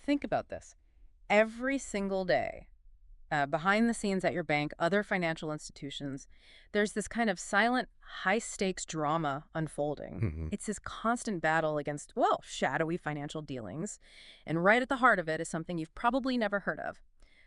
think about this. Every single day, behind the scenes at your bank, other financial institutions, there's this kind of silent, high-stakes drama unfolding. Mhm. It's this constant battle against, well, shadowy financial dealings. And right at the heart of it is something you've probably never heard of: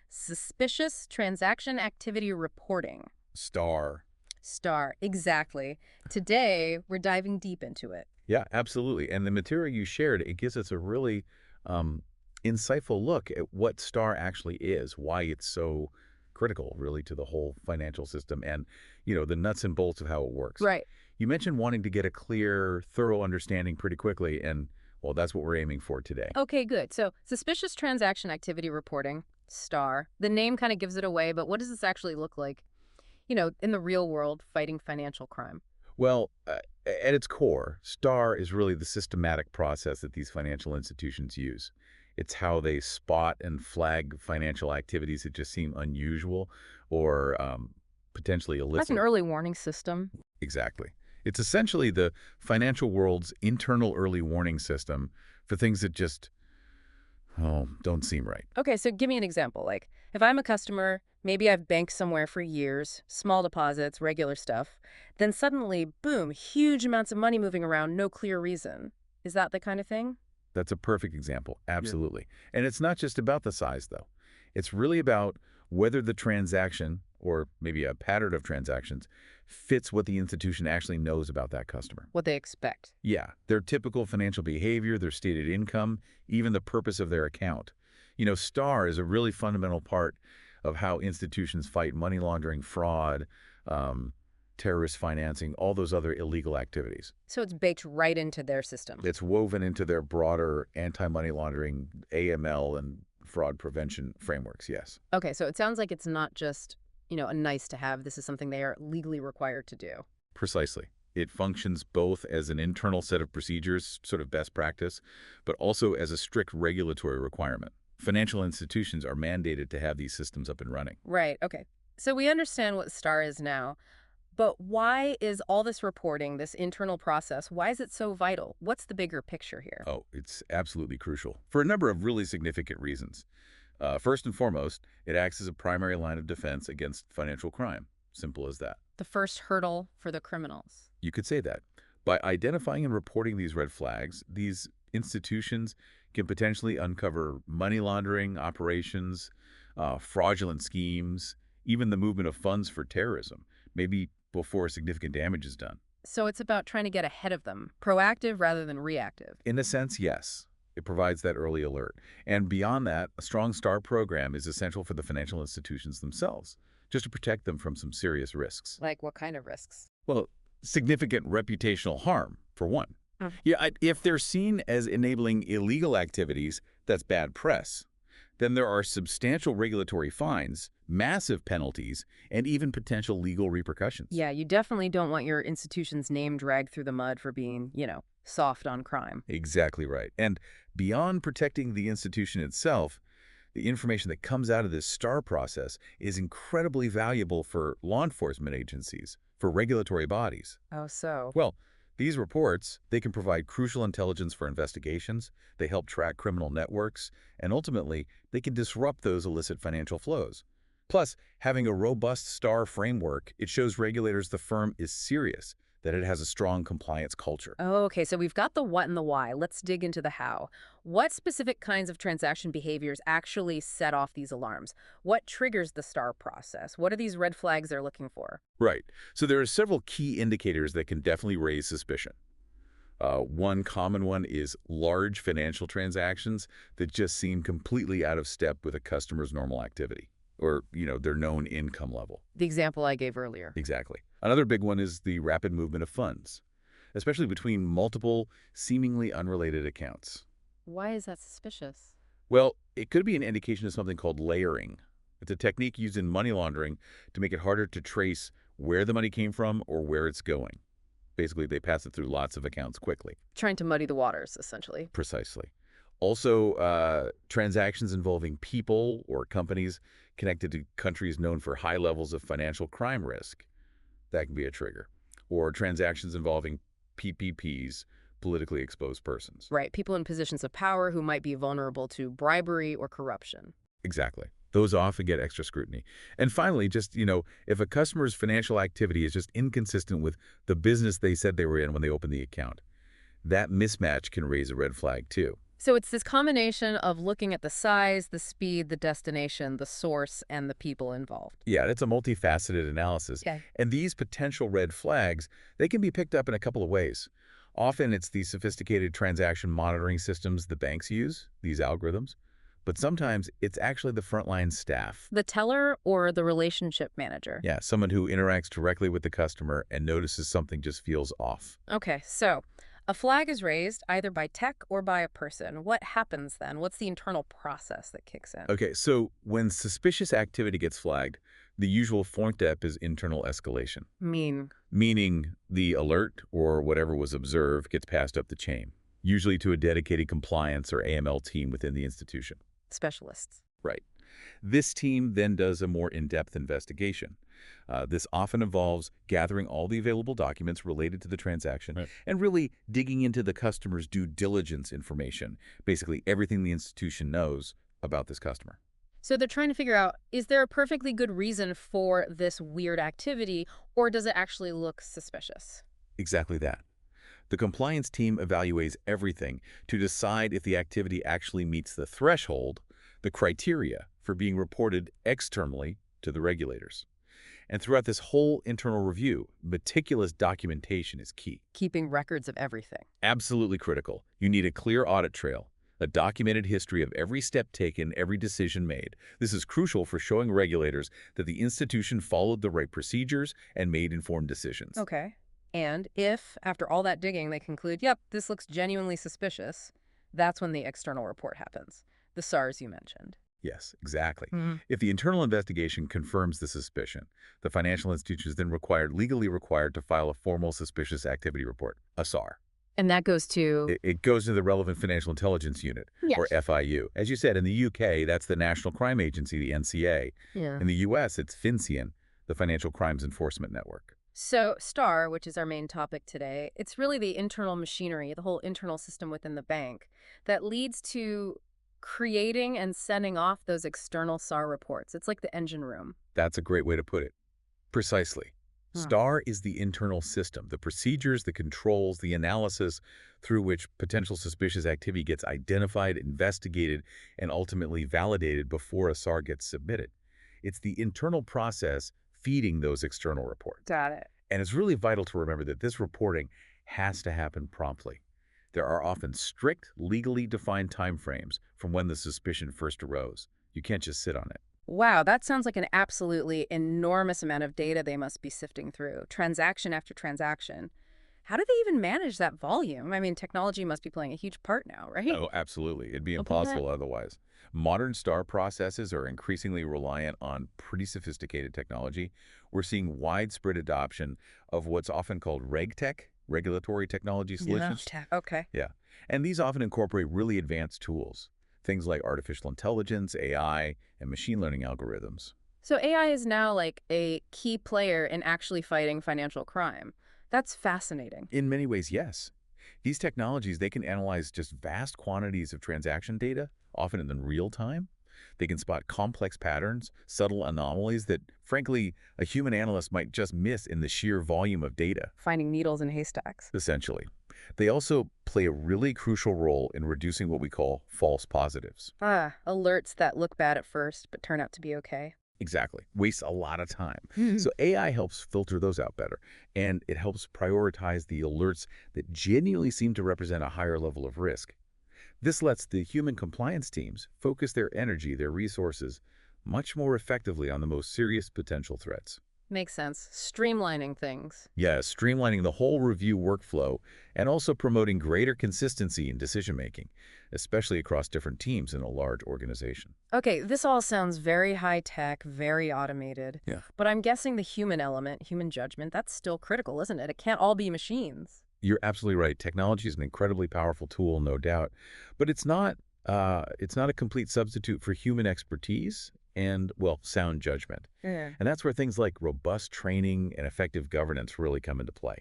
suspicious transaction activity reporting. Star. STAR, exactly. Today, we're diving deep into it. Yeah, absolutely. And the material you shared, it gives us a really um, insightful look at what STAR actually is, why it's so critical, really, to the whole financial system and, the nuts and bolts of how it works. Right. You mentioned wanting to get a clear, thorough understanding pretty quickly, and, well, that's what we're aiming for today. Okay, good. So, suspicious transaction activity reporting, STAR. The name kind of gives it away, but what does this actually look like, in the real world fighting financial crime? Well, at its core, STAR is really the systematic process that these financial institutions use. It's how they spot and flag financial activities that just seem unusual or potentially Like an illicit. early warning system. Exactly. It's essentially the financial world's internal early warning system for things that just, oh, don't seem right. Okay, so give me an example. Like, if I'm a customer, maybe I've banked somewhere for years, small deposits, regular stuff, then suddenly, boom, huge amounts of money moving around, no clear reason. Is that the kind of thing? That's a perfect example. Yeah. Absolutely. And it's not just about the size, though. It's really about whether the transaction, or maybe a pattern of transactions, fits what the institution actually knows about that customer. What they expect. Yeah, their typical financial behavior, their stated income, even the purpose of their account. STAR is a really fundamental part of how institutions fight money laundering, fraud, um, terrorist financing, all those other illegal activities. So it's baked right into their system. It's woven into their broader anti-money laundering, AML, and fraud prevention frameworks, yes. Okay, so it sounds like it's not just, a nice to have. This is something they are legally required to do. Precisely. It functions both as an internal set of procedures, sort of best practice, but also as a strict regulatory requirement. Financial institutions are mandated to have these systems up and running. Right, okay. So we understand what STAR is now, but why is all this reporting, this internal process, why is it so vital? What's the bigger picture here? Oh, it's absolutely crucial for a number of really significant reasons. First and foremost, it acts as a primary line of defense against financial crime. Simple as that. The first hurdle for the criminals. You could say that. By identifying and reporting these red flags, these institutions can potentially uncover money laundering operations, fraudulent schemes, even the movement of funds for terrorism, maybe before significant damage is done. So it's about trying to get ahead of them, proactive rather than reactive. In a sense, yes. It provides that early alert. And beyond that, a strong STAR program is essential for the financial institutions themselves, just to protect them from some serious risks. Like what kind of risks? Well, significant reputational harm, for one. Yeah, if they're seen as enabling illegal activities, that's bad press. Then there are substantial regulatory fines, massive penalties, and even potential legal repercussions. Yeah, you definitely don't want your institution's name dragged through the mud for being, soft on crime. Exactly right. And beyond protecting the institution itself, the information that comes out of this STAR process is incredibly valuable for law enforcement agencies, for regulatory bodies. Oh, so. Well, these reports, they can provide crucial intelligence for investigations, they help track criminal networks, and ultimately, they can disrupt those illicit financial flows. Plus, having a robust STAR framework, it shows regulators the firm is serious, that it has a strong compliance culture. Oh, okay, so we've got the what and the why. Let's dig into the how. What specific kinds of transaction behaviors actually set off these alarms? What triggers the STAR process? What are these red flags they're looking for? Right. So there are several key indicators that can definitely raise suspicion. One common one is large financial transactions that just seem completely out of step with a customer's normal activity or, their known income level. The example I gave earlier. Exactly. Another big one is the rapid movement of funds, especially between multiple, seemingly unrelated accounts. Why is that suspicious? Well, it could be an indication of something called layering. It's a technique used in money laundering to make it harder to trace where the money came from or where it's going. Basically, they pass it through lots of accounts quickly. Trying to muddy the waters, essentially. Precisely. Also, transactions involving people or companies connected to countries known for high levels of financial crime risk. That can be a trigger. Or transactions involving PPPs, politically exposed persons. Right, people in positions of power who might be vulnerable to bribery or corruption. Exactly. Those often get extra scrutiny. And finally, just, if a customer's financial activity is just inconsistent with the business they said they were in when they opened the account, that mismatch can raise a red flag too. So it's this combination of looking at the size, the speed, the destination, the source, and the people involved. Yeah, it's a multifaceted analysis. Okay. And these potential red flags, they can be picked up in a couple of ways. Often it's the sophisticated transaction monitoring systems the banks use, these algorithms. But sometimes it's actually the frontline staff. The teller or the relationship manager? Yeah, someone who interacts directly with the customer and notices something just feels off. Okay, so a flag is raised either by tech or by a person. What happens then? What's the internal process that kicks in? Okay, so when suspicious activity gets flagged, the usual front step is internal escalation, Mean. meaning the alert or whatever was observed gets passed up the chain, usually to a dedicated compliance or AML team within the institution. Specialists. Right. This team then does a more in-depth investigation. This often involves gathering all the available documents related to the transaction and really digging into the customer's due diligence information, basically everything the institution knows about this customer. So they're trying to figure out, is there a perfectly good reason for this weird activity, or does it actually look suspicious? Exactly that. The compliance team evaluates everything to decide if the activity actually meets the threshold, the criteria for being reported externally to the regulators. And throughout this whole internal review, meticulous documentation is key. Keeping records of everything. Absolutely critical. You need a clear audit trail, a documented history of every step taken, every decision made. This is crucial for showing regulators that the institution followed the right procedures and made informed decisions. Okay. And if, after all that digging, they conclude, yep, this looks genuinely suspicious, that's when the external report happens. The SARS you mentioned. Yes, exactly. Mhm. If the internal investigation confirms the suspicion, the financial institution is then legally required to file a formal suspicious activity report, a SAR. And that goes to... It goes to the relevant financial intelligence unit, Yes. or FIU. As you said, in the UK, that's the National Crime Agency, the NCA. Yeah. In the US, it's FinCrime, the Financial Crimes Enforcement Network. So STAR, which is our main topic today, it's really the internal machinery, the whole internal system within the bank that leads to creating and sending off those external SAR reports. It's like the engine room. That's a great way to put it. Precisely. Huh. STAR is the internal system, the procedures, the controls, the analysis through which potential suspicious activity gets identified, investigated, and ultimately validated before a SAR gets submitted. It's the internal process feeding those external reports. Got it. And it's really vital to remember that this reporting has to happen promptly. There are often strict, legally defined timeframes from when the suspicion first arose. You can't just sit on it. Wow, that sounds like an absolutely enormous amount of data they must be sifting through, transaction after transaction. How do they even manage that volume? I mean, technology must be playing a huge part now, right? Oh, absolutely. It'd be I'll believe that. impossible otherwise. Modern STAR processes are increasingly reliant on pretty sophisticated technology. We're seeing widespread adoption of what's often called RegTech, regulatory technology solutions. Okay. Yeah. And these often incorporate really advanced tools, things like artificial intelligence, AI, and machine learning algorithms. So AI is now like a key player in actually fighting financial crime. That's fascinating. In many ways, yes. These technologies, they can analyze just vast quantities of transaction data, often in real time. They can spot complex patterns, subtle anomalies that, frankly, a human analyst might just miss in the sheer volume of data. Finding needles in haystacks. Essentially. They also play a really crucial role in reducing what we call false positives. Alerts that look bad at first but turn out to be okay. Exactly. Wastes a lot of time. So AI helps filter those out better, and it helps prioritize the alerts that genuinely seem to represent a higher level of risk. This lets the human compliance teams focus their energy, their resources, much more effectively on the most serious potential threats. Makes sense. Streamlining things. Yeah, streamlining the whole review workflow and also promoting greater consistency in decision-making, especially across different teams in a large organization. Okay, this all sounds very high-tech, very automated. Yeah. But I'm guessing the human element, human judgment, that's still critical, isn't it? It can't all be machines. You're absolutely right. Technology is an incredibly powerful tool, no doubt, but it's not a complete substitute for human expertise and, well, sound judgment. Yeah. And that's where things like robust training and effective governance really come into play.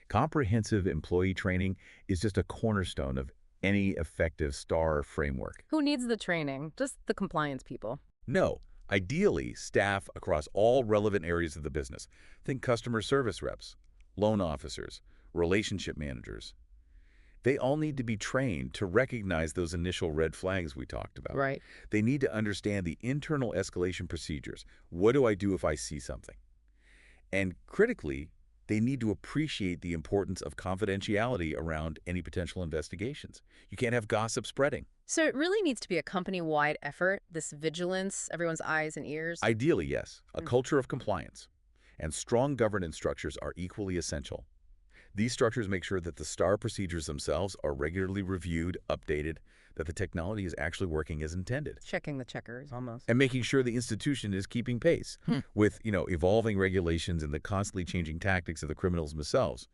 Comprehensive employee training is just a cornerstone of any effective STAR framework. Who needs the training? Just the compliance people. No, ideally, staff across all relevant areas of the business. Think customer service reps, loan officers, relationship managers. They all need to be trained to recognize those initial red flags we talked about. Right. They need to understand the internal escalation procedures. What do I do if I see something? And critically, they need to appreciate the importance of confidentiality around any potential investigations. You can't have gossip spreading. So it really needs to be a company-wide effort, this vigilance, everyone's eyes and ears. Ideally, yes, a culture of compliance. And strong governance structures are equally essential. These structures make sure that the STAR procedures themselves are regularly reviewed, updated, that the technology is actually working as intended. Checking the checkers, almost. And making sure the institution is keeping pace with, evolving regulations and the constantly changing tactics of the criminals themselves.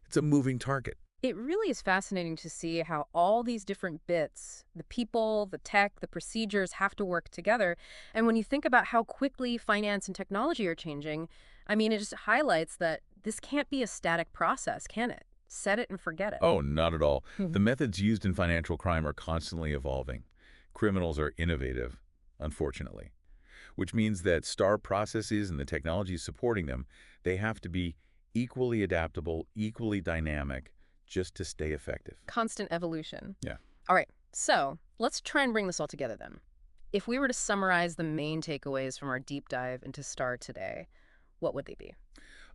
It's a moving target. It really is fascinating to see how all these different bits, the people, the tech, the procedures have to work together. And when you think about how quickly finance and technology are changing, I mean, it just highlights that this can't be a static process, can it? Set it and forget it. Oh, not at all. The methods used in financial crime are constantly evolving. Criminals are innovative, unfortunately, which means that STAR processes and the technologies supporting them, they have to be equally adaptable, equally dynamic, just to stay effective. Constant evolution. Yeah. All right, so let's try and bring this all together then. If we were to summarize the main takeaways from our deep dive into STAR today, what would they be?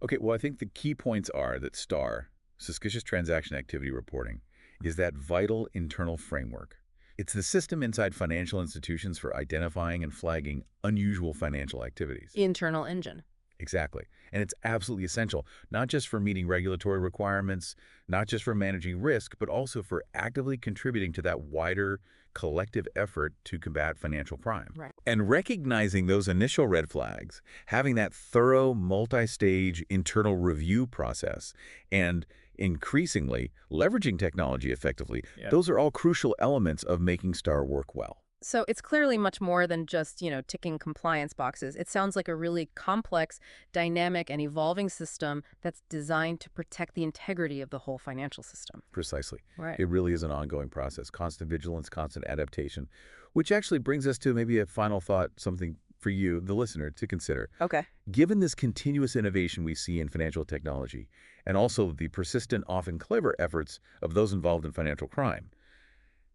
Okay, well, I think the key points are that STAR, Suspicious Transaction Activity Reporting, is that vital internal framework. It's the system inside financial institutions for identifying and flagging unusual financial activities. Internal engine. Exactly. And it's absolutely essential, not just for meeting regulatory requirements, not just for managing risk, but also for actively contributing to that wider collective effort to combat financial crime. Right. And recognizing those initial red flags, having that thorough multi-stage internal review process, and increasingly leveraging technology effectively, those are all crucial elements of making STAR work well. So it's clearly much more than just, ticking compliance boxes. It sounds like a really complex, dynamic, and evolving system that's designed to protect the integrity of the whole financial system. Precisely. Right. It really is an ongoing process, constant vigilance, constant adaptation, which actually brings us to maybe a final thought, something for you, the listener, to consider. Okay. Given this continuous innovation we see in financial technology, and also the persistent, often clever efforts of those involved in financial crime,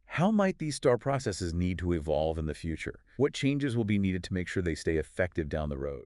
how might these STAR processes need to evolve in the future? What changes will be needed to make sure they stay effective down the road?